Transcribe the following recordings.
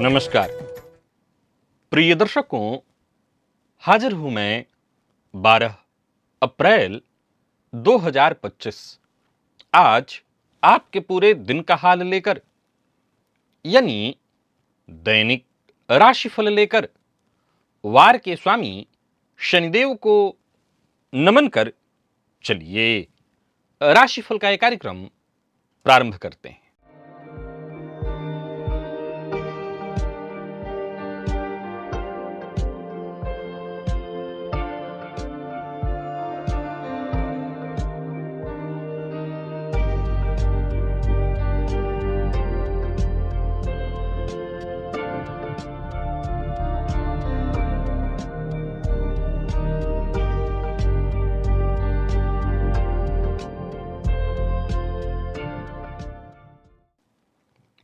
नमस्कार प्रिय दर्शकों, हाजिर हूं मैं 12 अप्रैल 2025 आज आपके पूरे दिन का हाल लेकर, यानी दैनिक राशिफल लेकर वार के स्वामी शनिदेव को नमन कर चलिए राशिफल का यह कार्यक्रम प्रारंभ करते हैं।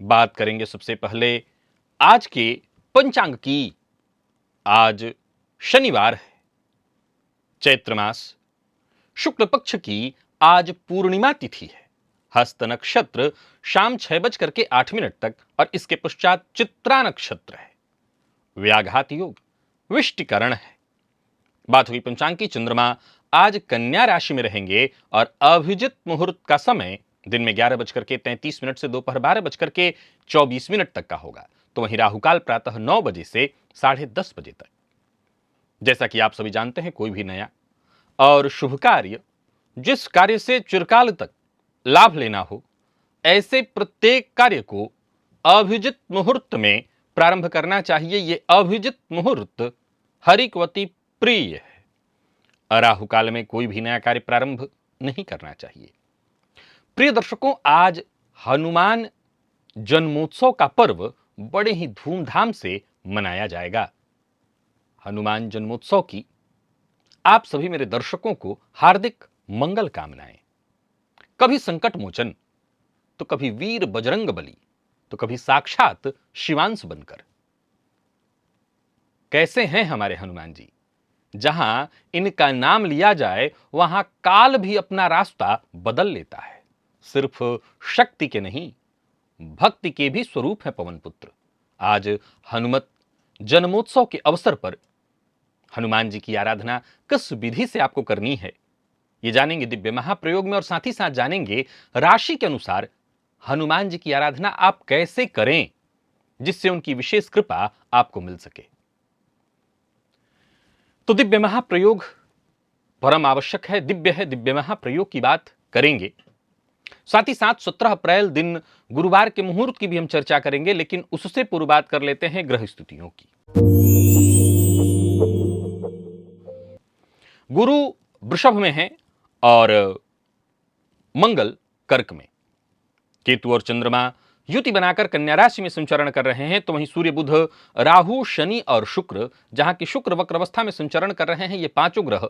बात करेंगे सबसे पहले आज के पंचांग की। आज शनिवार है, चैत्र मास शुक्ल पक्ष की आज पूर्णिमा तिथि है। हस्त नक्षत्र शाम 6:08 तक और इसके पश्चात चित्रा नक्षत्र है। व्याघात योग विष्टिकरण है। बात हुई पंचांग की। चंद्रमा आज कन्या राशि में रहेंगे और अभिजित मुहूर्त का समय दिन में 11:33 से दोपहर 12:24 तक का होगा। तो वहीं राहुकाल प्रातः 9 बजे से 10:30 बजे तक। जैसा कि आप सभी जानते हैं, कोई भी नया और शुभ कार्य, जिस कार्य से चिरकाल तक लाभ लेना हो, ऐसे प्रत्येक कार्य को अभिजित मुहूर्त में प्रारंभ करना चाहिए। ये अभिजित मुहूर्त हरिकवती प्रिय है। राहुकाल में कोई भी नया कार्य प्रारंभ नहीं करना चाहिए। प्रिय दर्शकों, आज हनुमान जन्मोत्सव का पर्व बड़े ही धूमधाम से मनाया जाएगा। हनुमान जन्मोत्सव की आप सभी मेरे दर्शकों को हार्दिक मंगल कामनाएं। कभी संकट मोचन, तो कभी वीर बजरंग बली, तो कभी साक्षात शिवांश बनकर। कैसे हैं हमारे हनुमान जी? जहां इनका नाम लिया जाए वहां काल भी अपना रास्ता बदल लेता है। सिर्फ शक्ति के नहीं, भक्ति के भी स्वरूप है पवन पुत्र। आज हनुमत जन्मोत्सव के अवसर पर हनुमान जी की आराधना किस विधि से आपको करनी है, ये जानेंगे दिव्य महाप्रयोग में। और साथ ही साथ जानेंगे राशि के अनुसार हनुमान जी की आराधना आप कैसे करें, जिससे उनकी विशेष कृपा आपको मिल सके। तो दिव्य महाप्रयोग परम आवश्यक है, दिव्य है। दिव्य महाप्रयोग की बात करेंगे। साथ ही साथ 17 अप्रैल दिन गुरुवार के मुहूर्त की भी हम चर्चा करेंगे, लेकिन उससे पूर्व बात कर लेते हैं ग्रह स्थितियों की। गुरु वृषभ में है और मंगल कर्क में। केतु और चंद्रमा युति बनाकर कन्या राशि में संचरण कर रहे हैं। तो वहीं सूर्य, बुध, राहु, शनि और शुक्र, जहां की शुक्र वक्र अवस्था में संचरण कर रहे हैं, ये पांचों ग्रह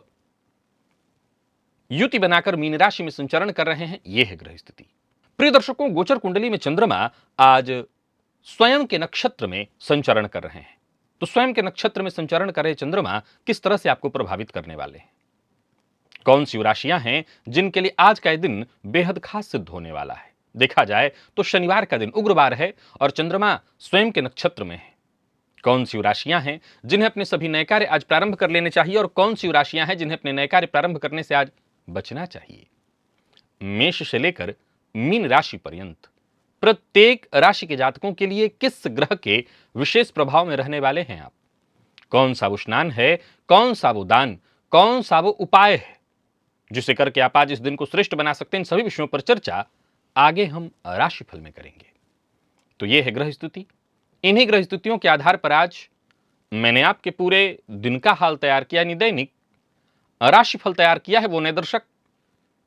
युति बनाकर मीन राशि में संचरण कर रहे हैं। यह है ग्रह स्थिति। प्रिय दर्शकों, गोचर कुंडली में चंद्रमा आज स्वयं के नक्षत्र में संचरण कर रहे हैं। तो स्वयं के नक्षत्र में संचरण कर रहे चंद्रमा किस तरह से आपको प्रभावित करने वाले हैं? कौन सी राशियां हैं जिनके लिए आज का दिन बेहद खास सिद्ध होने वाला है? देखा जाए तो शनिवार का दिन उग्रवार है और चंद्रमा स्वयं के नक्षत्र में है। कौन सी राशियां हैं जिन्हें अपने सभी नए कार्य आज प्रारंभ कर लेने चाहिए और कौन सी राशियां हैं जिन्हें अपने नए कार्य प्रारंभ करने से आज बचना चाहिए? मेष से लेकर मीन राशि पर्यंत प्रत्येक राशि के जातकों के लिए किस ग्रह के विशेष प्रभाव में रहने वाले हैं आप? कौन सा वो स्नान है, कौन सा वो दान, कौन सा वो उपाय है जिसे करके आप आज इस दिन को श्रेष्ठ बना सकते हैं? इन सभी विषयों पर चर्चा आगे हम राशिफल में करेंगे। तो यह है ग्रह स्थिति। इन्हीं ग्रह स्थितियों के आधार पर आज मैंने आपके पूरे दिन का हाल तैयार किया, यानी दैनिक राशिफल तैयार किया है। वो नए दर्शक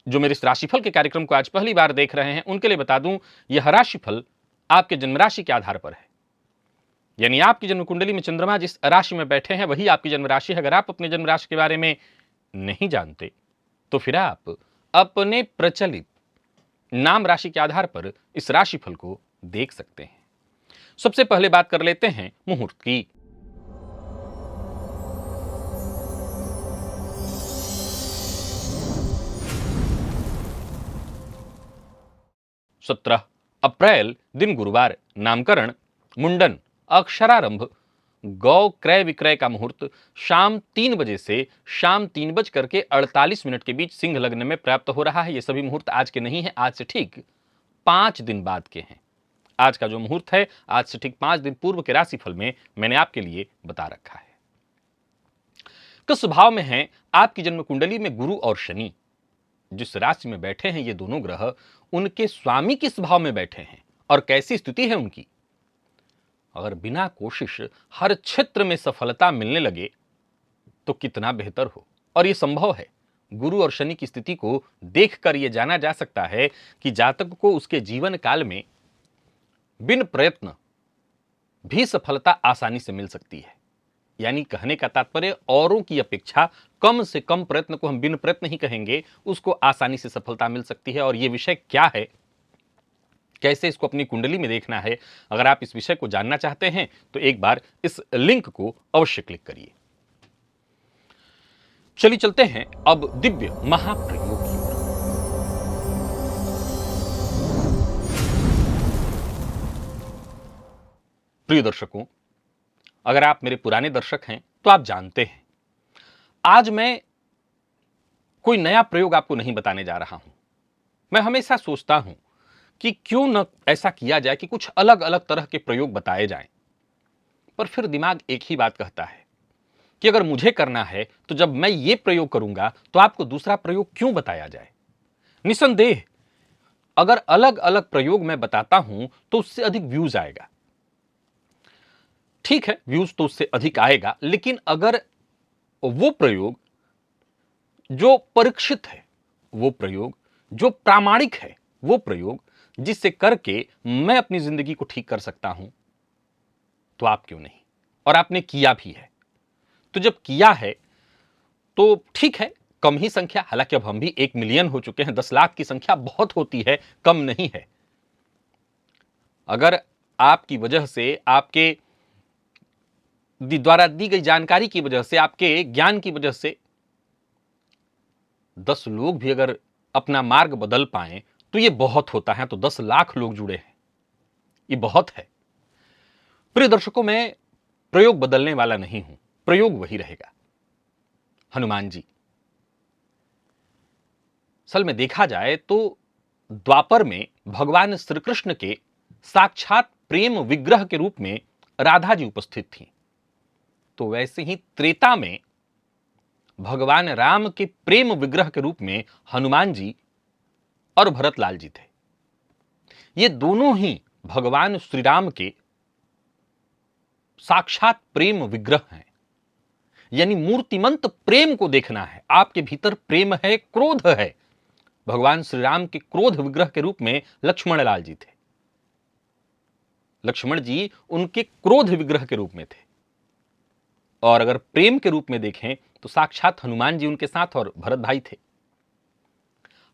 जो मेरे इस राशिफल के कार्यक्रम को आज पहली बार देख रहे हैं, उनके लिए बता दूं, यह राशिफल आपके जन्म राशि के आधार पर है। यानी आपकी जन्म कुंडली में चंद्रमा जिस राशि में बैठे हैं वही आपकी जन्म राशि है। अगर आप अपने जन्म राशि के बारे में नहीं जानते तो फिर आप अपने प्रचलित नाम राशि के आधार पर इस राशिफल को देख सकते हैं। सबसे पहले बात कर लेते हैं मुहूर्त की। 17 अप्रैल दिन गुरुवार, नामकरण, मुंडन अक्षरारंभ गौ क्रय विक्रय का मुहूर्त शाम 3 बजे से शाम 3:48 के बीच सिंह लग्न में प्राप्त हो रहा है। ये सभी मुहूर्त आज के नहीं है, आज से ठीक 5 दिन बाद के हैं। आज का जो मुहूर्त है आज से ठीक 5 दिन पूर्व के राशिफल में मैंने आपके लिए बता रखा है। किस भाव में है आपकी जन्म कुंडली में गुरु और शनि जिस राशि में बैठे हैं, ये दोनों ग्रह उनके स्वामी किस भाव में बैठे हैं और कैसी स्थिति है उनकी। अगर बिना कोशिश हर क्षेत्र में सफलता मिलने लगे तो कितना बेहतर हो। और यह संभव है। गुरु और शनि की स्थिति को देखकर यह जाना जा सकता है कि जातक को उसके जीवन काल में बिन प्रयत्न भी सफलता आसानी से मिल सकती है। यानी कहने का तात्पर्य औरों की अपेक्षा कम से कम प्रयत्न को हम बिन प्रयत्न ही कहेंगे, उसको आसानी से सफलता मिल सकती है। और यह विषय क्या है, कैसे इसको अपनी कुंडली में देखना है, अगर आप इस विषय को जानना चाहते हैं तो एक बार इस लिंक को अवश्य क्लिक करिए। चलिए चलते हैं अब दिव्य महाप्रयोग की ओर। प्रिय दर्शकों, अगर आप मेरे पुराने दर्शक हैं तो आप जानते हैं आज मैं कोई नया प्रयोग आपको नहीं बताने जा रहा हूं। मैं हमेशा सोचता हूं कि क्यों न ऐसा किया जाए कि कुछ अलग अलग तरह के प्रयोग बताए जाएं, पर फिर दिमाग एक ही बात कहता है कि अगर मुझे करना है तो जब मैं ये प्रयोग करूंगा तो आपको दूसरा प्रयोग क्यों बताया जाए। निसंदेह अगर अलग अलग प्रयोग मैं बताता हूं तो उससे अधिक व्यूज आएगा। ठीक है, व्यूज तो उससे अधिक आएगा, लेकिन अगर वो प्रयोग जो परीक्षित है, वो प्रयोग जो प्रामाणिक है, वो प्रयोग जिससे करके मैं अपनी जिंदगी को ठीक कर सकता हूं, तो आप क्यों नहीं। और आपने किया भी है। तो जब किया है तो ठीक है, कम ही संख्या, हालांकि अब हम भी 1 मिलियन हो चुके हैं, 10 लाख की संख्या बहुत होती है, कम नहीं है। अगर आपकी वजह से, आपके द्वारा दी गई जानकारी की वजह से, आपके ज्ञान की वजह से 10 लोग भी अगर अपना मार्ग बदल पाए तो ये बहुत होता है। तो 10 लाख लोग जुड़े हैं, ये बहुत है। प्रिय दर्शकों, मैं प्रयोग बदलने वाला नहीं हूं, प्रयोग वही रहेगा। हनुमान जी, असल में देखा जाए तो द्वापर में भगवान श्री कृष्ण के साक्षात प्रेम विग्रह के रूप में राधा जी उपस्थित थी। तो वैसे ही त्रेता में भगवान राम के प्रेम विग्रह के रूप में हनुमान जी और भरतलाल जी थे। ये दोनों ही भगवान श्री राम के साक्षात प्रेम विग्रह हैं। यानी मूर्तिमंत प्रेम को देखना है, आपके भीतर प्रेम है, क्रोध है। भगवान श्री राम के क्रोध विग्रह के रूप में लक्ष्मण लाल जी थे। लक्ष्मण जी उनके क्रोध विग्रह के रूप में थे। और अगर प्रेम के रूप में देखें तो साक्षात हनुमान जी उनके साथ और भरत भाई थे।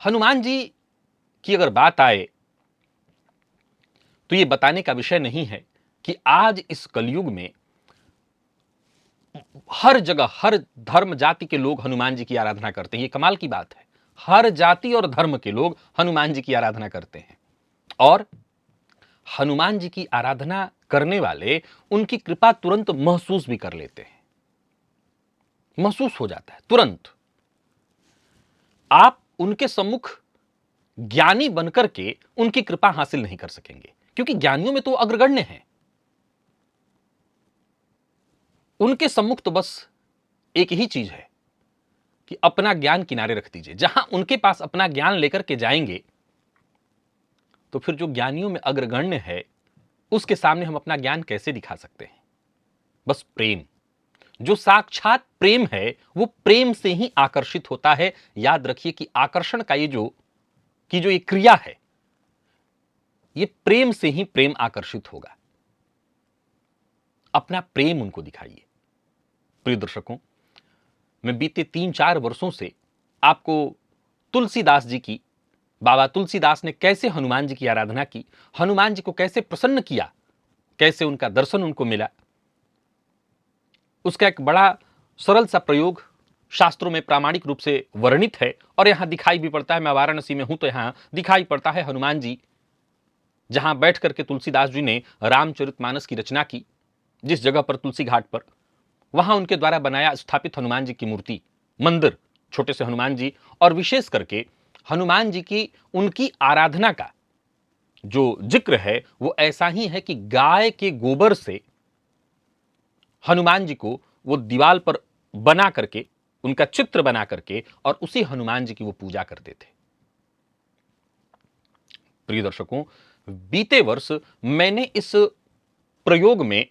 हनुमान जी की अगर बात आए तो यह बताने का विषय नहीं है कि आज इस कलयुग में हर जगह, हर धर्म जाति के लोग हनुमान जी की आराधना करते हैं। ये कमाल की बात है, हर जाति और धर्म के लोग हनुमान जी की आराधना करते हैं। और हनुमान जी की आराधना करने वाले उनकी कृपा तुरंत महसूस भी कर लेते हैं, महसूस हो जाता है तुरंत। आप उनके सम्मुख ज्ञानी बनकर के उनकी कृपा हासिल नहीं कर सकेंगे, क्योंकि ज्ञानियों में तो अग्रगण्य हैं। उनके सम्मुख तो बस एक ही चीज है कि अपना ज्ञान किनारे रख दीजिए। जहां उनके पास अपना ज्ञान लेकर के जाएंगे तो फिर जो ज्ञानियों में अग्रगण्य है उसके सामने हम अपना ज्ञान कैसे दिखा सकते हैं। बस प्रेम, जो साक्षात प्रेम है वो प्रेम से ही आकर्षित होता है। याद रखिए कि आकर्षण का ये क्रिया है, ये प्रेम से ही प्रेम आकर्षित होगा। अपना प्रेम उनको दिखाइए। प्रिय दर्शकों, मैं बीते 3-4 वर्षों से आपको तुलसीदास जी की, बाबा तुलसीदास ने कैसे हनुमान जी की आराधना की, हनुमान जी को कैसे प्रसन्न किया, कैसे उनका दर्शन उनको मिला, उसका एक बड़ा सरल सा प्रयोग शास्त्रों में प्रामाणिक रूप से वर्णित है और यहां दिखाई भी पड़ता है। मैं वाराणसी में हूं तो यहां दिखाई पड़ता है हनुमान जी, जहां बैठ करके तुलसीदास जी ने रामचरितमानस की रचना की। जिस जगह पर तुलसी घाट पर, वहां उनके द्वारा बनाया स्थापित हनुमान जी की मूर्ति, मंदिर, छोटे से हनुमान जी, और विशेष करके हनुमान जी की उनकी आराधना का जो जिक्र है वो ऐसा ही है कि गाय के गोबर से हनुमान जी को वो दीवार पर बना करके, उनका चित्र बना करके, और उसी हनुमान जी की वो पूजा करते थे। प्रिय दर्शकों, बीते वर्ष मैंने इस प्रयोग में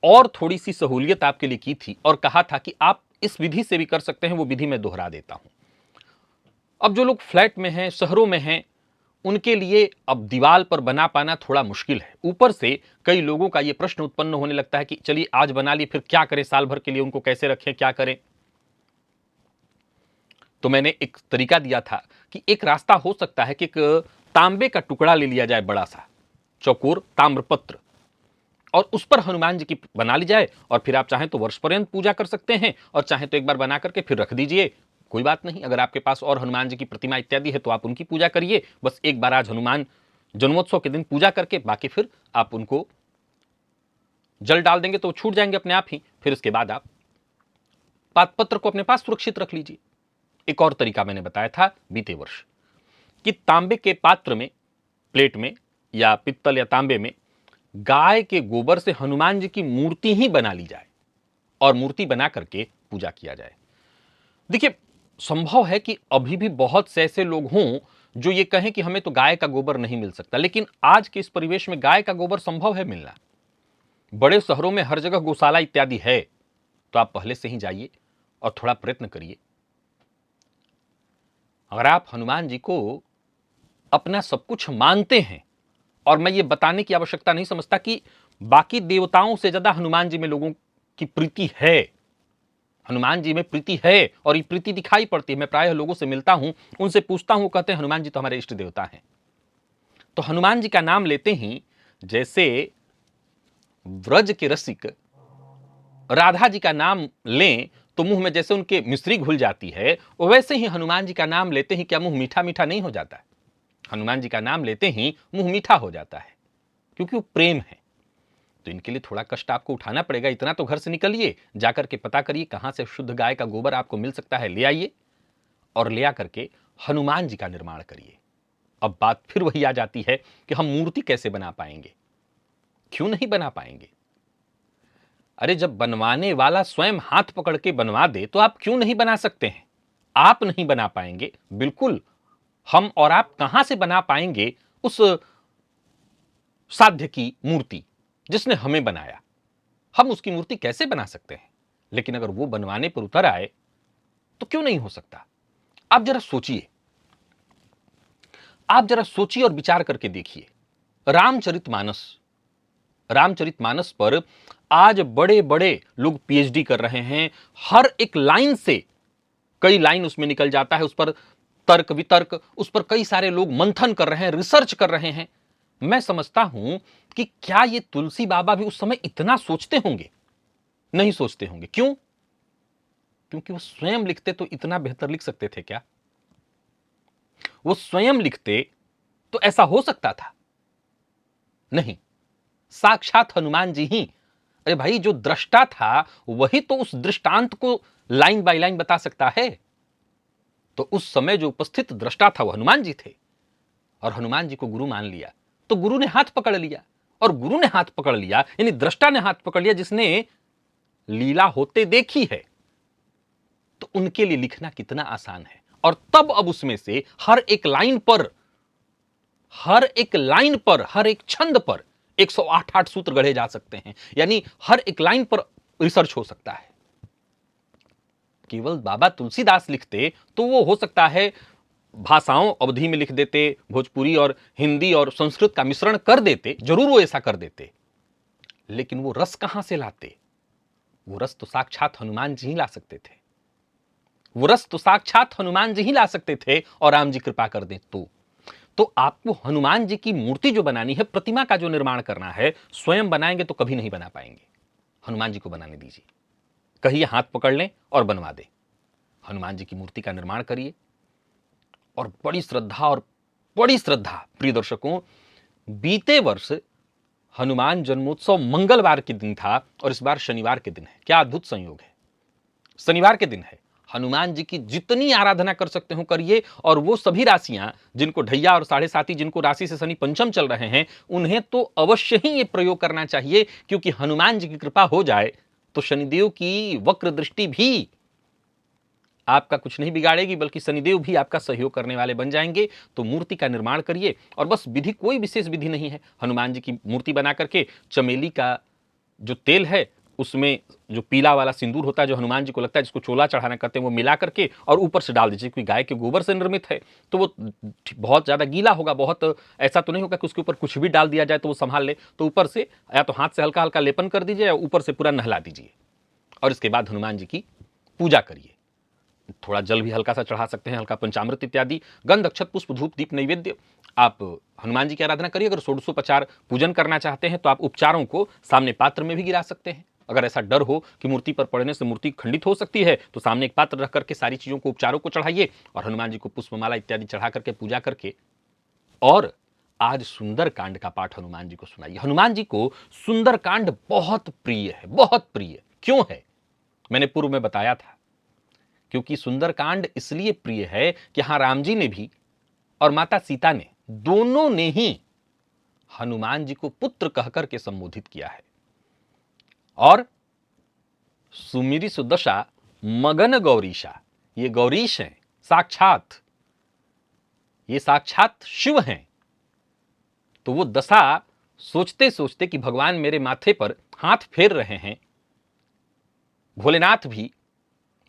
और थोड़ी सी सहूलियत आपके लिए की थी और कहा था कि आप इस विधि से भी कर सकते हैं। वो विधि मैं दोहरा देता हूं। अब जो लोग फ्लैट में हैं, शहरों में हैं, उनके लिए अब दीवार पर बना पाना थोड़ा मुश्किल है। ऊपर से कई लोगों का यह प्रश्न उत्पन्न होने लगता है कि चलिए आज बना लिए, फिर क्या करें, साल भर के लिए उनको कैसे रखें, क्या करें। तो मैंने एक तरीका दिया था कि एक रास्ता हो सकता है कि एक तांबे का टुकड़ा ले लिया जाए, बड़ा सा चौकोर ताम्रपत्र, और उस पर हनुमान जी की बना ली जाए, और फिर आप चाहें तो वर्ष पर्यंत पूजा कर सकते हैं, और चाहें तो एक बार बना करके फिर रख दीजिए, कोई बात नहीं। अगर आपके पास और हनुमान जी की प्रतिमा इत्यादि है तो आप उनकी पूजा करिए। बस एक बार आज हनुमान जन्मोत्सव के दिन पूजा करके बाकी फिर आप उनको जल डाल देंगे तो छूट जाएंगे अपने आप ही। फिर उसके बाद आप पातपत्र को अपने पास सुरक्षित रख लीजिए। एक और तरीका मैंने बताया था बीते वर्ष कि तांबे के पात्र में, प्लेट में या पित्तल या तांबे में गाय के गोबर से हनुमान जी की मूर्ति ही बना ली जाए और मूर्ति बना करके पूजा किया जाए। देखिए, संभव है कि अभी भी बहुत से ऐसे लोग हों जो ये कहें कि हमें तो गाय का गोबर नहीं मिल सकता, लेकिन आज के इस परिवेश में गाय का गोबर संभव है मिलना। बड़े शहरों में हर जगह गौशाला इत्यादि है, तो आप पहले से ही जाइए और थोड़ा प्रयत्न करिए। अगर आप हनुमान जी को अपना सब कुछ मानते हैं, और मैं ये बताने की आवश्यकता नहीं समझता कि बाकी देवताओं से ज्यादा हनुमान जी में लोगों की प्रीति है, हनुमान जी में प्रीति है, और ये प्रीति दिखाई पड़ती है। मैं प्रायः लोगों से मिलता हूं, उनसे पूछता हूं, कहते हैं हनुमान जी तो हमारे इष्ट देवता हैं। तो हनुमान जी का नाम लेते ही जैसे व्रज के रसिक राधा जी का नाम लें तो मुंह में जैसे उनके मिश्री घुल जाती है, वैसे ही हनुमान जी का नाम लेते ही क्या मुंह मीठा मीठा नहीं हो जाता है? हनुमान जी का नाम लेते ही मुंह मीठा हो जाता है, क्योंकि वो प्रेम है। तो इनके लिए थोड़ा कष्ट आपको उठाना पड़ेगा। इतना तो घर से निकलिए, जाकर के पता करिए कहां से शुद्ध गाय का गोबर आपको मिल सकता है, ले आइए और ले आकर के हनुमान जी का निर्माण करिए। अब बात फिर वही आ जाती है कि हम मूर्ति कैसे बना पाएंगे? क्यों नहीं बना पाएंगे? अरे जब बनवाने वाला स्वयं हाथ पकड़ के बनवा दे तो आप क्यों नहीं बना सकते हैं? आप नहीं बना पाएंगे, बिल्कुल हम और आप कहां से बना पाएंगे उस साध्य की मूर्ति जिसने हमें बनाया? हम उसकी मूर्ति कैसे बना सकते हैं? लेकिन अगर वो बनवाने पर उतर आए तो क्यों नहीं हो सकता? आप जरा सोचिए, आप जरा सोचिए और विचार करके देखिए। रामचरितमानस, रामचरितमानस पर आज बड़े बड़े लोग पीएचडी कर रहे हैं। हर एक लाइन से कई लाइन उसमें निकल जाता है, उस पर तर्क वितर्क, उस पर कई सारे लोग मंथन कर रहे हैं, रिसर्च कर रहे हैं। मैं समझता हूं कि क्या ये तुलसी बाबा भी उस समय इतना सोचते होंगे? नहीं सोचते होंगे। क्यों? क्योंकि वो स्वयं लिखते तो इतना बेहतर लिख सकते थे क्या? वो स्वयं लिखते तो ऐसा हो सकता था? नहीं, साक्षात हनुमान जी ही। अरे भाई, जो दृष्टा था वही तो उस दृष्टांत को लाइन बाय लाइन बता सकता है। तो उस समय जो उपस्थित दृष्टा था वो हनुमान जी थे, और हनुमान जी को गुरु मान लिया तो गुरु ने हाथ पकड़ लिया, और गुरु ने हाथ पकड़ लिया यानी दृष्टा ने हाथ पकड़ लिया जिसने लीला होते देखी है। तो उनके लिए लिखना कितना आसान है। और तब अब उसमें से हर एक लाइन पर, हर एक लाइन पर, हर एक छंद पर 108 सूत्र गढ़े जा सकते हैं, यानी हर एक लाइन पर रिसर्च हो सकता है। केवल बाबा तुलसीदास लिखते तो वो हो सकता है भाषाओं अवधि में लिख देते, भोजपुरी और हिंदी और संस्कृत का मिश्रण कर देते, जरूर वो ऐसा कर देते, लेकिन वो रस कहां से लाते? वो रस तो साक्षात हनुमान जी ही ला सकते थे। वो रस तो साक्षात हनुमान जी ही ला सकते थे, और राम जी कृपा कर दें तो आपको हनुमान जी की मूर्ति जो बनानी है, प्रतिमा का जो निर्माण करना है, स्वयं बनाएंगे तो कभी नहीं बना पाएंगे। हनुमान जी को बनाने दीजिए, कहिए हाथ पकड़ लें और बनवा दें। हनुमान जी की मूर्ति का निर्माण करिए, और बड़ी श्रद्धा, और बड़ी श्रद्धा प्रिय दर्शकों, बीते वर्ष हनुमान जन्मोत्सव मंगलवार के दिन था और इस बार शनिवार के दिन है। क्या अद्भुत संयोग है, शनिवार के दिन है। हनुमान जी की जितनी आराधना कर सकते हो करिए, और वो सभी राशियां जिनको ढैया और साढ़े साती, जिनको राशि से शनि पंचम चल रहे हैं, उन्हें तो अवश्य ही ये प्रयोग करना चाहिए, क्योंकि हनुमान जी की कृपा हो जाए तो शनिदेव की वक्र दृष्टि भी आपका कुछ नहीं बिगाड़ेगी, बल्कि शनिदेव भी आपका सहयोग करने वाले बन जाएंगे। तो मूर्ति का निर्माण करिए, और बस विधि कोई विशेष विधि नहीं है। हनुमान जी की मूर्ति बना करके चमेली का जो तेल है, उसमें जो पीला वाला सिंदूर होता है, जो हनुमान जी को लगता है, जिसको चोला चढ़ाना करते हैं, वो मिला करके और ऊपर से डाल दीजिए। क्योंकि गाय के गोबर से निर्मित है तो वो बहुत ज़्यादा गीला होगा, बहुत ऐसा तो नहीं होगा कि उसके ऊपर कुछ भी डाल दिया जाए तो वो संभाल ले। तो ऊपर से या तो हाथ से हल्का हल्का लेपन कर दीजिए, या ऊपर से पूरा नहला दीजिए, और इसके बाद हनुमान जी की पूजा करिए। थोड़ा जल भी हल्का सा चढ़ा सकते हैं, हल्का पंचामृत इत्यादि, गंध अक्षत पुष्प धूप दीप नैवेद्य। आप हनुमान जी की आराधना करिए। अगर षोडशोपचार पूजन करना चाहते हैं तो आप उपचारों को सामने पात्र में भी गिरा सकते हैं। अगर ऐसा डर हो कि मूर्ति पर पड़ने से मूर्ति खंडित हो सकती है, तो सामने एक पात्र रख करके सारी चीजों को, उपचारों को चढ़ाइए, और हनुमान जी को पुष्पमाला इत्यादि चढ़ा करके पूजा करके, और आज सुंदरकांड का पाठ हनुमान जी को सुनाइए। हनुमान जी को सुंदरकांड बहुत प्रिय है, बहुत प्रिय। क्यों है, मैंने पूर्व में बताया था। क्योंकि सुंदरकांड इसलिए प्रिय है कि यहां राम जी ने भी और माता सीता ने, दोनों ने ही हनुमान जी को पुत्र कहकर के संबोधित किया है। और सुमिरी सुदशा मगन गौरीशा, ये गौरीश हैं साक्षात, ये साक्षात शिव हैं। तो वो दशा सोचते सोचते कि भगवान मेरे माथे पर हाथ फेर रहे हैं, भोलेनाथ भी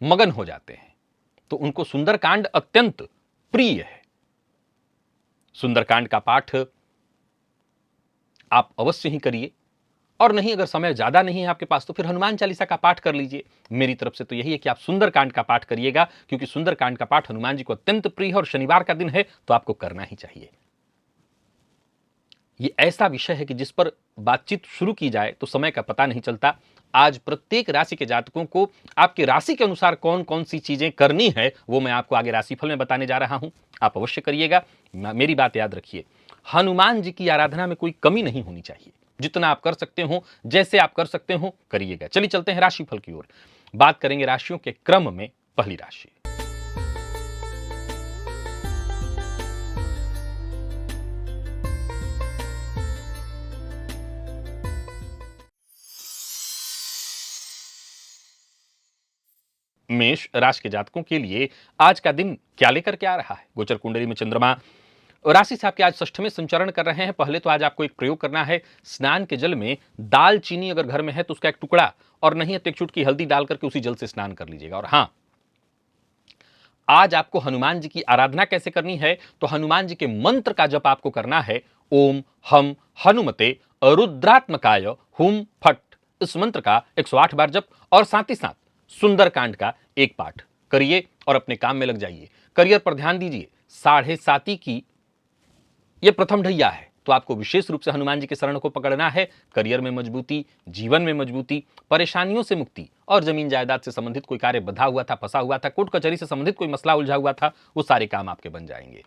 मगन हो जाते हैं। तो उनको सुंदरकांड अत्यंत प्रिय है। सुंदरकांड का पाठ आप अवश्य ही करिए, और नहीं, अगर समय ज्यादा नहीं है आपके पास तो फिर हनुमान चालीसा का पाठ कर लीजिए। मेरी तरफ से तो यही है कि आप सुंदरकांड का पाठ करिएगा, क्योंकि सुंदरकांड का पाठ हनुमान जी को अत्यंत प्रिय है, और शनिवार का दिन है तो आपको करना ही चाहिए। ये ऐसा विषय है कि जिस पर बातचीत शुरू की जाए तो समय का पता नहीं चलता। आज प्रत्येक राशि के जातकों को आपके राशि के अनुसार कौन कौन सी चीजें करनी है, वो मैं आपको आगे राशिफल में बताने जा रहा हूं। आप अवश्य करिएगा। मेरी बात याद रखिए, हनुमान जी की आराधना में कोई कमी नहीं होनी चाहिए। जितना आप कर सकते हो, जैसे आप कर सकते हो, करिएगा। चलिए चलते हैं राशिफल की ओर। बात करेंगे राशियों के क्रम में। पहली राशि मेष राशि के जातकों के लिए आज का दिन क्या लेकर के आ रहा है। गोचर कुंडली में चंद्रमा राशि से आपके आज षष्ठ में संचरण कर रहे हैं। पहले तो आज आपको एक प्रयोग करना है। स्नान के जल में दाल चीनी अगर घर में है तो उसका एक टुकड़ा, और नहीं है तो एक चुटकी हल्दी डाल करके उसी जल से स्नान कर लीजिएगा। और हाँ, आज आपको हनुमान जी की आराधना कैसे करनी है, तो हनुमान जी के मंत्र का जप आपको करना है। ओम हम हनुमते रुद्रात्मकाय हुम फट, इस मंत्र का 108 बार जप, और साथ ही साथ सुंदरकांड का एक पाठ करिए और अपने काम में लग जाइए। करियर पर ध्यान दीजिए। साढ़े साती की यह प्रथम ढैया है, तो आपको विशेष रूप से हनुमान जी के शरण को पकड़ना है। करियर में मजबूती, जीवन में मजबूती, परेशानियों से मुक्ति, और जमीन जायदाद से संबंधित कोई कार्य बंधा हुआ था, फंसा हुआ था, कोर्ट कचहरी से संबंधित कोई मसला उलझा हुआ था, वो सारे काम आपके बन जाएंगे।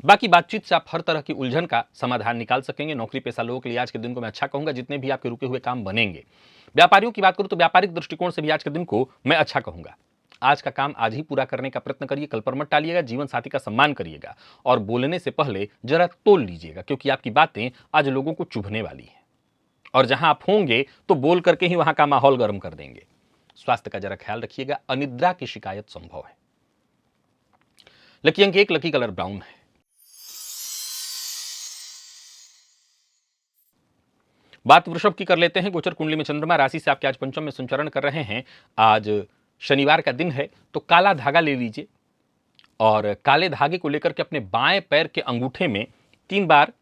बाकी बातचीत से आप हर तरह की उलझन का समाधान निकाल सकेंगे। नौकरी पेशा लोगों के लिए आज के दिन को मैं अच्छा कहूंगा, जितने भी आपके रुके हुए काम बनेंगे। व्यापारियों की बात करूं तो व्यापारिक दृष्टिकोण से भी आज के दिन को मैं अच्छा कहूंगा। आज का काम आज ही पूरा करने का प्रयत्न करिए, कल पर मत टालिएगा। जीवन साथी का सम्मान करिएगा, और बोलने से पहले जरा तोल लीजिएगा, क्योंकि आपकी बातें आज लोगों को चुभने वाली हैं, और जहां आप होंगे तो बोल करके ही वहां का माहौल गर्म कर देंगे। स्वास्थ्य का जरा ख्याल रखिएगा। अनिद्रा की शिकायत संभव है। लकी अंक 1, लकी कलर ब्राउन है। बात वृषभ की कर लेते हैं। गोचर कुंडली में चंद्रमा राशि से आपके आज पंचम में संचरण कर रहे हैं। आज शनिवार का दिन है, तो काला धागा ले लीजिए, और काले धागे को लेकर के अपने बाएं पैर के अंगूठे में 3 बार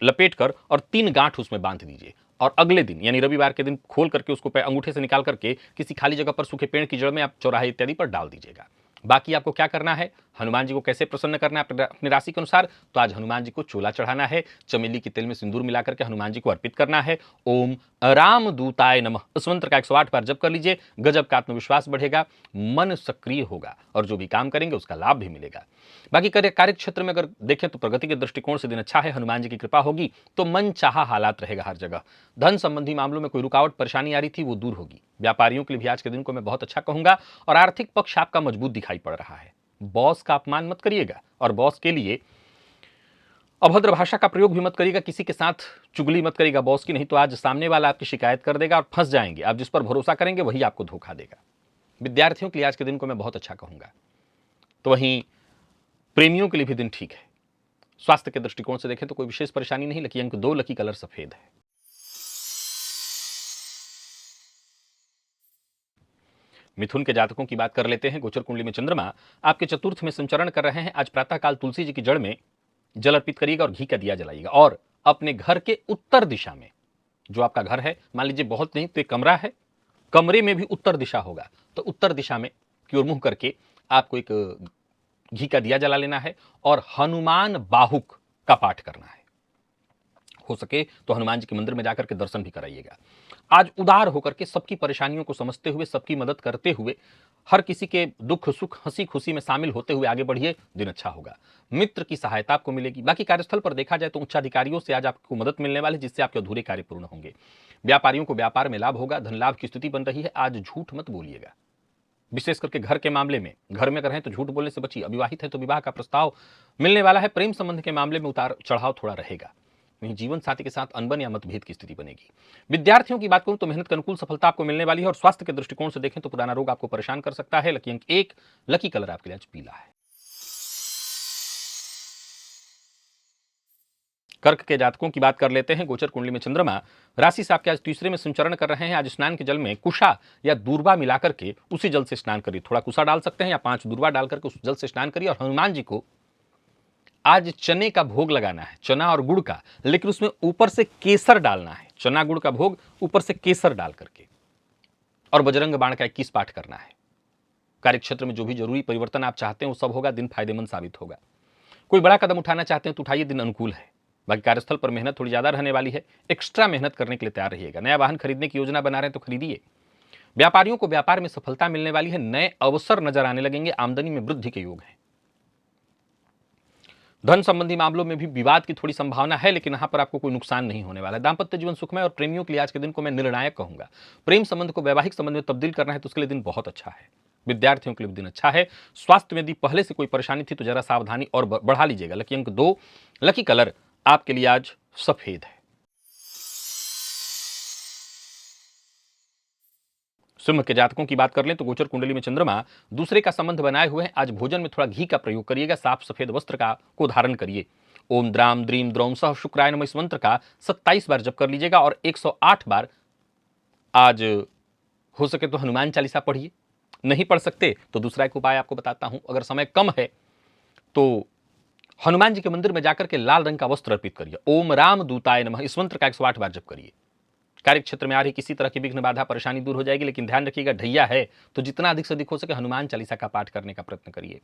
लपेटकर और 3 गांठ उसमें बांध दीजिए, और अगले दिन यानी रविवार के दिन खोल करके उसको अंगूठे से निकाल करके किसी खाली जगह पर सूखे पेड़ की जड़ में आप चौराहे इत्यादि पर डाल दीजिएगा। बाकी आपको क्या करना है, हनुमान जी को कैसे प्रसन्न करना है अपनी राशि के अनुसार, तो आज हनुमान जी को चोला चढ़ाना है, चमेली के तेल में सिंदूर मिलाकर के हनुमान जी को अर्पित करना है। ओम रामदूताय नमः इस मंत्र का 108 बार जप कर लीजिए। गजब का आत्मविश्वास बढ़ेगा, मन सक्रिय होगा और जो भी काम करेंगे उसका लाभ भी मिलेगा। बाकी कार्य क्षेत्र में अगर देखें तो प्रगति के दृष्टिकोण से दिन अच्छा है, हनुमान जी की कृपा होगी तो मन चाहा हालात रहेगा हर जगह। धन संबंधी मामलों में कोई रुकावट परेशानी आ रही थी वो दूर होगी। व्यापारियों के लिए भी आज के दिन को मैं बहुत अच्छा कहूंगा और आर्थिक पक्ष आपका मजबूत दिखाई पड़ रहा है। बॉस का अपमान मत करिएगा और बॉस के लिए अभद्र भाषा का प्रयोग भी मत करिएगा, किसी के साथ चुगली मत करिएगा बॉस की, नहीं तो आज सामने वाला आपकी शिकायत कर देगा और फंस जाएंगे। आप जिस पर भरोसा करेंगे वही आपको धोखा देगा। विद्यार्थियों के लिए आज के दिन को मैं बहुत अच्छा कहूंगा। तो वहीं प्रेमियों के लिए भी दिन ठीक है। स्वास्थ्य के दृष्टिकोण से देखें तो कोई विशेष परेशानी नहीं। लकी अंक 2, लकी कलर सफेद है। मिथुन के जातकों की बात कर लेते हैं। गोचर कुंडली में चंद्रमा आपके चतुर्थ में संचरण कर रहे हैं। आज प्रातःकाल तुलसी जी की जड़ में जल अर्पित करिएगा और घी का दिया जलाइएगा और अपने घर के उत्तर दिशा में, जो आपका घर है, मान लीजिए बहुत नहीं तो एक कमरा है, कमरे में भी उत्तर दिशा होगा, तो उत्तर दिशा में की ओर मुंह करके आपको एक घी का दिया जला लेना है और हनुमान बाहुक का पाठ करना है। हो सके तो हनुमान जी के मंदिर में जाकर के दर्शन भी कराइएगा। आज उदार होकर के सबकी परेशानियों को समझते हुए, सबकी मदद करते हुए, हर किसी के दुख सुख हंसी खुशी में शामिल होते हुए आगे बढ़िए, दिन अच्छा होगा। मित्र की सहायता आपको मिलेगी। बाकी कार्यस्थल पर देखा जाए तो उच्चाधिकारियों से आज आपको मदद मिलने वाली, जिससे आपके अधूरे कार्य पूर्ण होंगे। व्यापारियों को व्यापार में लाभ होगा, धन लाभ की स्थिति बन रही है। आज झूठ मत बोलिएगा, विशेष करके घर के मामले में। घर में अगर हैं तो झूठ बोलने से बचिए। अविवाहित है तो विवाह का प्रस्ताव मिलने वाला है। प्रेम संबंध के मामले में उतार चढ़ाव थोड़ा रहेगा, वहीं जीवन साथी के साथ अनबन या मतभेद की स्थिति बनेगी। विद्यार्थियों की बात करूं तो मेहनत के अनुकूल सफलता आपको मिलने वाली है और स्वास्थ्य के दृष्टिकोण से देखें तो पुराना रोग आपको परेशान कर सकता है। लकी अंक 1, लकी कलर आपके लिए आज पीला है। कर्क के जातकों की बात कर लेते हैं। गोचर कुंडली में चंद्रमा राशि से आपके आज तीसरे में संचरण कर रहे हैं। आज स्नान के जल में कुशा या दूर्वा मिलाकर के उसी जल से स्नान करिए। थोड़ा कुशा डाल सकते हैं या 5 दूर्वा डालकर के उस जल से स्नान करिए। और हनुमान जी को आज चने का भोग लगाना है, चना और गुड़ का, लेकिन उसमें ऊपर से केसर डालना है। चना गुड़ का भोग ऊपर से केसर डाल करके, और बजरंग बाण का 21 पाठ करना है। कार्यक्षेत्र में जो भी जरूरी परिवर्तन आप चाहते हैं वो सब होगा। दिन फायदेमंद साबित होगा। कोई बड़ा कदम उठाना चाहते हैं तो उठाइए, दिन अनुकूल है। बाकी कार्यस्थल पर मेहनत थोड़ी ज्यादा रहने वाली है, एक्स्ट्रा मेहनत करने के लिए तैयार रहिएगा। नया वाहन खरीदने की योजना बना रहे हैं तो खरीदिए। व्यापारियों को व्यापार में सफलता मिलने वाली है, नए अवसर नजर आने लगेंगे, आमदनी में वृद्धि के योग है। धन संबंधी मामलों में भी विवाद की थोड़ी संभावना है, लेकिन यहां पर आपको कोई नुकसान नहीं होने वाला है। दाम्पत्य जीवन सुखमय और प्रेमियों के लिए आज के दिन को मैं निर्णायक कहूंगा। प्रेम संबंध को वैवाहिक संबंध में तब्दील करना है तो उसके लिए दिन बहुत अच्छा है। विद्यार्थियों के लिए दिन अच्छा है। स्वास्थ्य में यदि पहले से कोई परेशानी थी तो जरा सावधानी और बढ़ा लीजिएगा। लकी अंक 2, लकी कलर आपके लिए आज सफेद है। सिंह के जातकों की बात कर लें तो गोचर कुंडली में चंद्रमा दूसरे का संबंध बनाए हुए हैं। आज भोजन में थोड़ा घी का प्रयोग करिएगा। साफ सफेद वस्त्र को धारण करिए। ओम द्राम द्रीम द्रौम सह शुक्राय नमः इस मंत्र का 27 बार जप कर लीजिएगा और 108 बार आज हो सके तो हनुमान चालीसा पढ़िए। नहीं पढ़ सकते तो दूसरा एक उपाय आपको बताता हूं। अगर समय कम है तो हनुमान जी के मंदिर में जाकर के लाल रंग का वस्त्र अर्पित करिए। ओम राम दूताय नमः इस मंत्र का 108 बार जप करिए। कार्य क्षेत्र में आ रही किसी तरह की विघ्न बाधा परेशानी दूर हो जाएगी, लेकिन ध्यान रखिएगा ढैया है तो जितना अधिक से अधिक हो सके हनुमान चालीसा का पाठ करने का प्रयत्न करिए।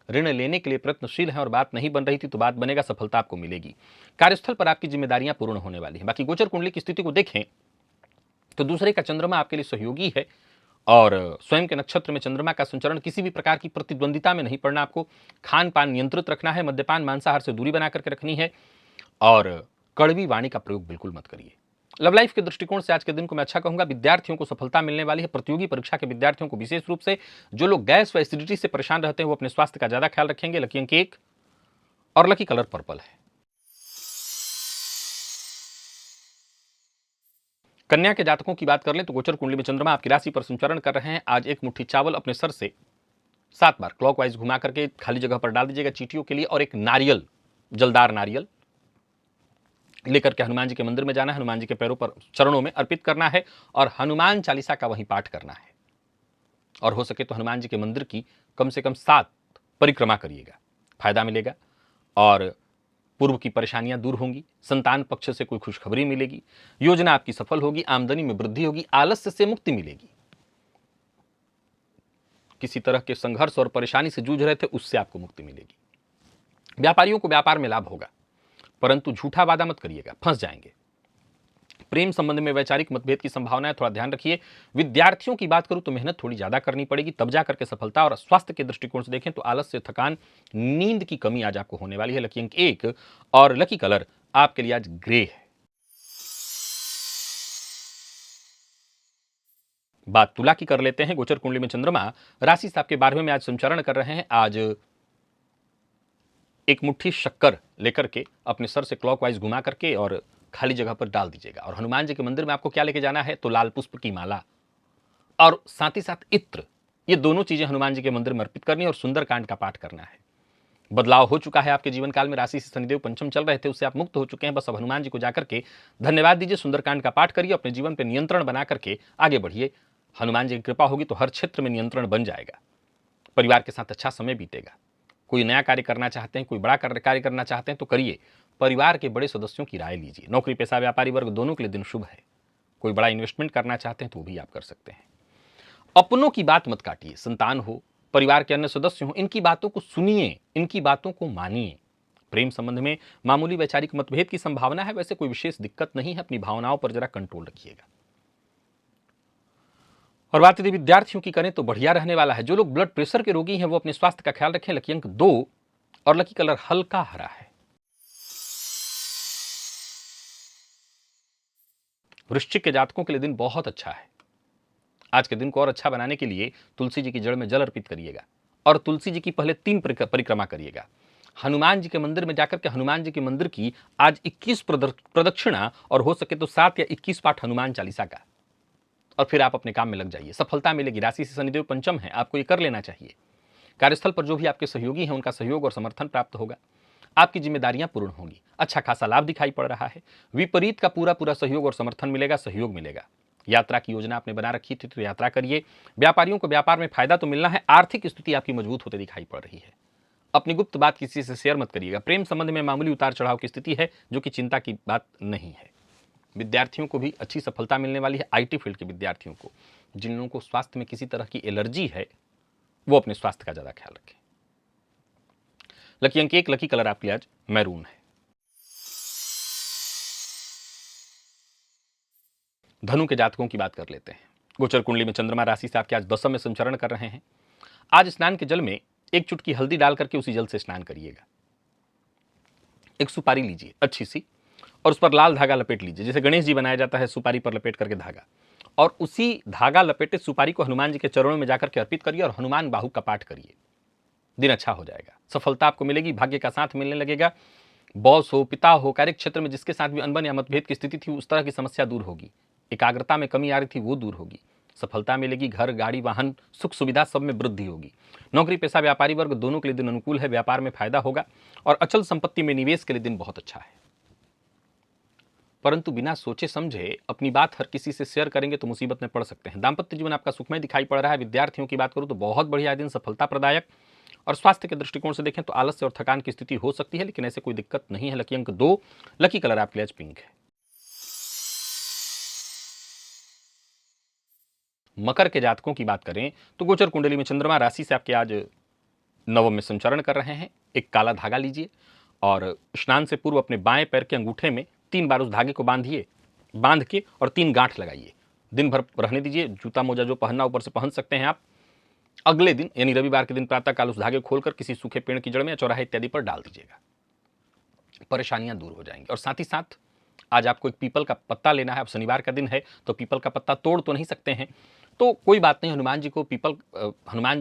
ऋण लेने के लिए प्रयत्नशील है और बात नहीं बन रही थी तो बात बनेगा, सफलता आपको मिलेगी। कार्यस्थल पर आपकी जिम्मेदारियां पूर्ण होने वाली हैं। बाकी गोचर कुंडली की स्थिति को देखें तो दूसरे का चंद्रमा आपके लिए सहयोगी है और स्वयं के नक्षत्र में चंद्रमा का संचरण, किसी भी प्रकार की प्रतिद्वंदिता में नहीं पड़ना। आपको खान पान नियंत्रित रखना है, मद्यपान मांसाहार से दूरी बना करके रखनी है और कड़वी वाणी का प्रयोग बिल्कुल मत करिए। लव लाइफ के दृष्टिकोण से आज के दिन को मैं अच्छा कहूंगा। विद्यार्थियों को सफलता मिलने वाली है। प्रतियोगी परीक्षा के विद्यार्थियों को विशेष रूप से जो लोग गैस व एसिडिटी से परेशान रहते हैं वो अपने स्वास्थ्य का ज्यादा ख्याल रखेंगे। लकी अंक 1 और लकी कलर पर्पल है। कन्या के जातकों की बात कर लें तो गोचर कुंडली में चंद्रमा आपकी राशि पर संचरण कर रहे हैं। आज एक मुट्ठी चावल अपने सर से 7 बार क्लॉकवाइज घुमा करके खाली जगह पर डाल दीजिएगा चींटियों के लिए, और एक नारियल, जलदार नारियल लेकर के हनुमान जी के मंदिर में जाना है। हनुमान जी के पैरों पर, चरणों में अर्पित करना है और हनुमान चालीसा का वहीं पाठ करना है। और हो सके तो हनुमान जी के मंदिर की कम से कम 7 परिक्रमा करिएगा, फायदा मिलेगा और पूर्व की परेशानियां दूर होंगी। संतान पक्ष से कोई खुशखबरी मिलेगी, योजना आपकी सफल होगी, आमदनी में वृद्धि होगी, आलस्य से मुक्ति मिलेगी। किसी तरह के संघर्ष और परेशानी से जूझ रहे थे, उससे आपको मुक्ति मिलेगी। व्यापारियों को व्यापार में लाभ होगा, परंतु झूठा वादा मत करिएगा, फंस जाएंगे। प्रेम संबंध में वैचारिक मतभेद की संभावना है, थोड़ा ध्यान रखिए। विद्यार्थियों की बात करूं तो मेहनत थोड़ी ज्यादा करनी पड़ेगी, तब जाकर के सफलता। और स्वास्थ्य के दृष्टिकोण से देखें तो आलस्य, थकान, नींद की कमी आज आपको होने वाली है। लकी अंक 1 और लकी कलर आपके लिए आज ग्रे है। बात तुला की कर लेते हैं। गोचर कुंडली में चंद्रमा राशि से आपके 12वें में आज संचरण कर रहे हैं। आज एक मुट्ठी शक्कर लेकर के अपने सर से क्लॉकवाइज घुमा करके और खाली जगह पर डाल दीजिएगा। और हनुमान जी के मंदिर में आपको क्या लेके जाना है, तो लाल पुष्प की माला और साथ ही साथ इत्र, ये दोनों चीजें हनुमान जी के मंदिर में अर्पित करनी है और सुंदरकांड का पाठ करना है। बदलाव हो चुका है आपके जीवन काल में, राशि से शनिदेव पंचम चल रहे थे, उससे आप मुक्त हो चुके हैं। बस अब हनुमान जी को जाकर के धन्यवाद दीजिए, सुंदरकांड का पाठ करिए, अपने जीवन पर नियंत्रण बना करके आगे बढ़िए। हनुमान जी की कृपा होगी तो हर क्षेत्र में नियंत्रण बन जाएगा। परिवार के साथ अच्छा समय बीतेगा। कोई नया कार्य करना चाहते हैं, कोई बड़ा कार्य करना चाहते हैं तो करिए। परिवार के बड़े सदस्यों की राय लीजिए। नौकरी पेशा व्यापारी वर्ग दोनों के लिए दिन शुभ है। कोई बड़ा इन्वेस्टमेंट करना चाहते हैं तो वो भी आप कर सकते हैं। अपनों की बात मत काटिए। संतान हो, परिवार के अन्य सदस्य हो, इनकी बातों को सुनिए, इनकी बातों को मानिए। प्रेम संबंध में मामूली वैचारिक मतभेद की संभावना है, वैसे कोई विशेष दिक्कत नहीं है। अपनी भावनाओं पर जरा कंट्रोल रखिएगा। और बात यदि विद्यार्थियों की करें तो बढ़िया रहने वाला है। जो लोग ब्लड प्रेशर के रोगी हैं वो अपने स्वास्थ्य का ख्याल रखें। लकी अंक 2 और लकी कलर हल्का हरा है। वृश्चिक के जातकों के लिए दिन बहुत अच्छा है। आज के दिन को और अच्छा बनाने के लिए तुलसी जी की जड़ में जल अर्पित करिएगा और तुलसी जी की पहले 3 परिक्रमा करिएगा। हनुमान जी के मंदिर में जाकर के हनुमान जी के मंदिर की आज 21 प्रदक्षिणा और हो सके तो 7 या 21 पाठ हनुमान चालीसा का, और फिर आप अपने काम में लग जाइए। सफलता मिलेगी। राशि से शनिदेव पंचम है, आपको ये कर लेना चाहिए। कार्यस्थल पर जो भी आपके सहयोगी हैं उनका सहयोग और समर्थन प्राप्त होगा। आपकी जिम्मेदारियां पूर्ण होंगी। अच्छा खासा लाभ दिखाई पड़ रहा है। विपरीत का पूरा पूरा सहयोग और समर्थन मिलेगा, सहयोग मिलेगा। यात्रा की योजना आपने बना रखी थी तो यात्रा करिए। व्यापारियों को व्यापार में फायदा तो मिलना है। आर्थिक स्थिति आपकी मजबूत होती दिखाई पड़ रही है। अपनी गुप्त बात किसी से शेयर मत करिएगा। प्रेम संबंध में मामूली उतार चढ़ाव की स्थिति है, जो कि चिंता की बात नहीं है। विद्यार्थियों को भी अच्छी सफलता मिलने वाली है। आईटी फील्ड के विद्यार्थियों को, जिन लोगों को स्वास्थ्य में किसी तरह की एलर्जी है, वो अपने स्वास्थ्य का ज्यादा ख्याल रखें। लकी अंक 1, लकी कलर आपके आज मैरून है। धनु के जातकों की बात कर लेते हैं। गोचर कुंडली में चंद्रमा राशि से आपके आज 10वें में संचरण कर रहे हैं। आज स्नान के जल में एक चुटकी हल्दी डाल करके उसी जल से स्नान करिएगा। एक सुपारी लीजिए अच्छी सी और उस पर लाल धागा लपेट लीजिए, जैसे गणेश जी बनाया जाता है सुपारी पर लपेट करके धागा, और उसी धागा लपेटे सुपारी को हनुमान जी के चरणों में जाकर के अर्पित करिए और हनुमान बाहु का पाठ करिए। दिन अच्छा हो जाएगा। सफलता आपको मिलेगी। भाग्य का साथ मिलने लगेगा। बॉस हो, पिता हो, कार्य क्षेत्र में जिसके साथ भी अनबन या मतभेद की स्थिति थी, उस तरह की समस्या दूर होगी। एकाग्रता में कमी आ रही थी, वो दूर होगी। सफलता मिलेगी। घर, गाड़ी, वाहन, सुख सुविधा सब में वृद्धि होगी। नौकरी पेशा व्यापारी वर्ग दोनों के लिए दिन अनुकूल है। व्यापार में फायदा होगा और अचल संपत्ति में निवेश के लिए दिन बहुत अच्छा है। परंतु बिना सोचे समझे अपनी बात हर किसी से शेयर करेंगे तो मुसीबत में पड़ सकते हैं। दाम्पत्य जीवन आपका सुखमय दिखाई पड़ रहा है। विद्यार्थियों की बात करूं तो बहुत बढ़िया दिन, सफलता प्रदायक। और स्वास्थ्य के दृष्टिकोण से देखें तो आलस्य और थकान की स्थिति हो सकती है, लेकिन ऐसे कोई दिक्कत नहीं है। लकी अंक 2, लकी कलर आपके लिए आज पिंक है। मकर के जातकों की बात करें तो गोचर कुंडली में चंद्रमा राशि से आपके आज 9वें में संचरण कर रहे हैं। एक काला धागा लीजिए और स्नान से पूर्व अपने बाएं पैर के अंगूठे में 3 बार उस धागे को बांध के और 3 गांठ लगाइए। दिन भर रहने दीजिए। जूता मोजा जो पहनना ऊपर से पहन सकते हैं आप। अगले दिन यानी रविवार के दिन प्रातःकाल उस धागे खोलकर किसी सूखे पेड़ की जड़ में, चौराहे इत्यादि पर डाल दीजिएगा। परेशानियां दूर हो जाएंगी। और साथ ही साथ आज आपको एक पीपल का पत्ता लेना है। अब शनिवार का दिन है तो पीपल का पत्ता तोड़ तो नहीं सकते हैं, तो कोई बात नहीं। हनुमान जी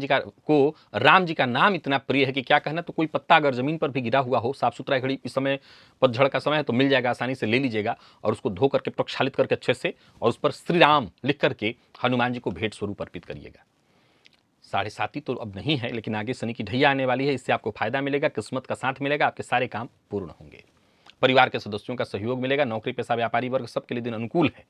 को राम जी का नाम इतना प्रिय है कि क्या कहना। तो कोई पत्ता अगर जमीन पर भी गिरा हुआ हो, साफ सुथरा घड़ी, इस समय पतझड़ का समय है तो मिल जाएगा, आसानी से ले लीजिएगा और उसको धो करके प्रक्षालित करके अच्छे से, और उस पर श्री राम लिख करके हनुमान जी को भेंट स्वरूप अर्पित करिएगा। 7.5 तो अब नहीं है, लेकिन आगे शनि की ढैया आने वाली है, इससे आपको फायदा मिलेगा, किस्मत का साथ मिलेगा, आपके सारे काम पूर्ण होंगे। परिवार के सदस्यों का सहयोग मिलेगा। नौकरी पेशा व्यापारी वर्ग सबके लिए दिन अनुकूल है।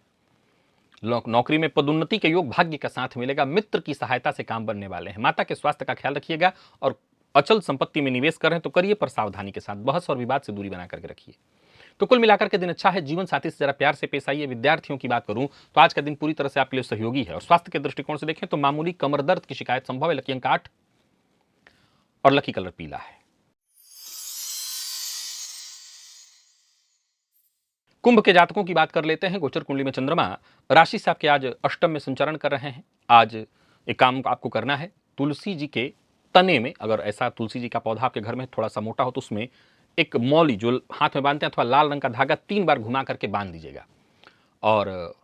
नौकरी में पदोन्नति के योग भाग्य का साथ मिलेगा। मित्र की सहायता से काम बनने वाले हैं। माता के स्वास्थ्य का ख्याल रखिएगा। और अचल संपत्ति में निवेश कर रहे हैं तो करिए, पर सावधानी के साथ। बहस और विवाद से दूरी बना करके रखिए। तो कुल मिलाकर के दिन अच्छा है। जीवन साथी से जरा प्यार से पेश आइए। विद्यार्थियों की बात करूं तो आज का दिन पूरी तरह से आपके लिए सहयोगी है। और स्वास्थ्य के दृष्टिकोण से देखें तो मामूली कमर दर्द की शिकायत संभव है। लकी अंक 8 और लकी कलर पीला है। कुंभ के जातकों की बात कर लेते हैं। गोचर कुंडली में चंद्रमा राशि से आपके आज अष्टम में संचरण कर रहे हैं। आज एक काम आपको करना है, तुलसी जी के तने में, अगर ऐसा तुलसी जी का पौधा आपके घर में थोड़ा सा मोटा हो तो उसमें एक मौली जो हाथ में बांधते हैं अथवा लाल रंग का धागा 3 बार घुमा करके बांध दीजिएगा। और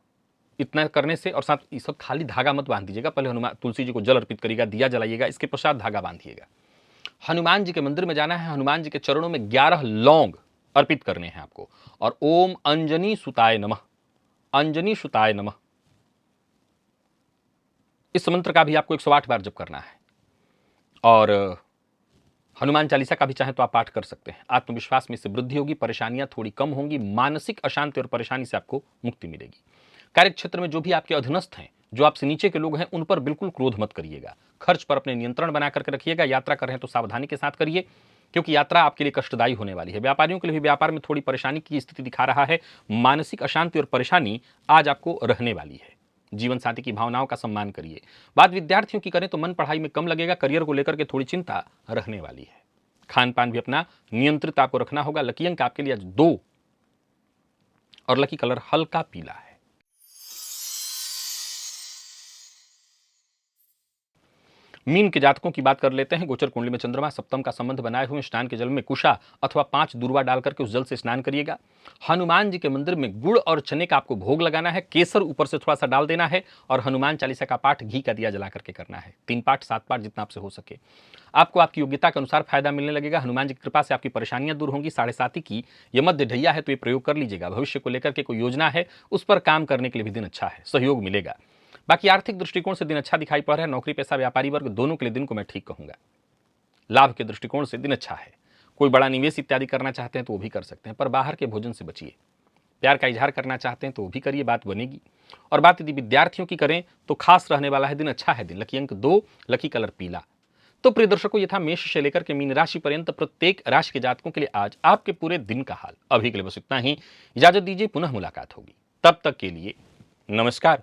इतना करने से, और साथ ये सब खाली धागा मत बांध दीजिएगा, पहले हनुमान तुलसी जी को जल अर्पित करिएगा, दिया जलाइएगा, इसके पश्चात धागा बांधिएगा। हनुमान जी के मंदिर में जाना है, हनुमान जी के चरणों में 11 लौंग अर्पित करने हैं आपको। और ओम अंजनी सुताय नमः, अंजनी सुताय नमः, इस मंत्र का भी आपको 108 बार जप करना है। और हनुमान चालीसा का भी चाहे तो आप पाठ कर सकते हैं। आत्मविश्वास में इससे वृद्धि होगी, परेशानियां थोड़ी कम होंगी, मानसिक अशांति और परेशानी से आपको मुक्ति मिलेगी। कार्य क्षेत्र में जो भी आपके अधीनस्थ हैं, जो आपसे नीचे के लोग हैं, उन पर बिल्कुल क्रोध मत करिएगा। खर्च पर अपने नियंत्रण बना करके रखिएगा। यात्रा कर रहे हैं तो सावधानी के साथ करिए, क्योंकि यात्रा आपके लिए कष्टदायी होने वाली है। व्यापारियों के लिए भी व्यापार में थोड़ी परेशानी की स्थिति दिखा रहा है। मानसिक अशांति और परेशानी आज आपको रहने वाली है। जीवन साथी की भावनाओं का सम्मान करिए। बात विद्यार्थियों की करें तो मन पढ़ाई में कम लगेगा। करियर को लेकर के थोड़ी चिंता रहने वाली है। खान पान भी अपना नियंत्रित आपको रखना होगा। लकी अंक आपके लिए आज 2 और लकी कलर हल्का पीला है। मीन के जातकों की बात कर लेते हैं। गोचर कुंडली में चंद्रमा सप्तम का संबंध बनाए हुए स्नान के जल में कुशा अथवा 5 दूर्वा डालकर के उस जल से स्नान करिएगा। हनुमान जी के मंदिर में गुड़ और चने का आपको भोग लगाना है। केसर ऊपर से थोड़ा सा डाल देना है। और हनुमान चालीसा का पाठ घी का दिया जला करके करना है। 3 पाठ 7 पाठ जितना आपसे हो सके। आपको आपकी योग्यता के अनुसार फायदा मिलने लगेगा। हनुमान जी की कृपा से आपकी परेशानियां दूर होंगी। 7:30 की यह मध्य ढैया है तो ये प्रयोग कर लीजिएगा। भविष्य को लेकर के कोई योजना है उस पर काम करने के लिए भी दिन अच्छा है, सहयोग मिलेगा। बाकी आर्थिक दृष्टिकोण से दिन अच्छा दिखाई पड़ रहा है। नौकरी पेशा व्यापारी वर्ग दोनों के लिए दिन को मैं ठीक कहूंगा। लाभ के दृष्टिकोण से दिन अच्छा है। कोई बड़ा निवेश इत्यादि करना चाहते हैं तो वो भी कर सकते हैं, पर बाहर के भोजन से बचिए। प्यार का इजहार करना चाहते हैं तो वो भी करिए, बात बनेगी। और बात यदि विद्यार्थियों की करें तो खास रहने वाला है, दिन अच्छा है। दिन लकी अंक 2, लकी कलर पीला। तो प्रिय दर्शकों, ये था मेष से लेकर के मीन राशि पर्यंत प्रत्येक राशि के जातकों के लिए आज आपके पूरे दिन का हाल। अभी के लिए बस इतना ही। इजाजत दीजिए, पुनः मुलाकात होगी। तब तक के लिए नमस्कार।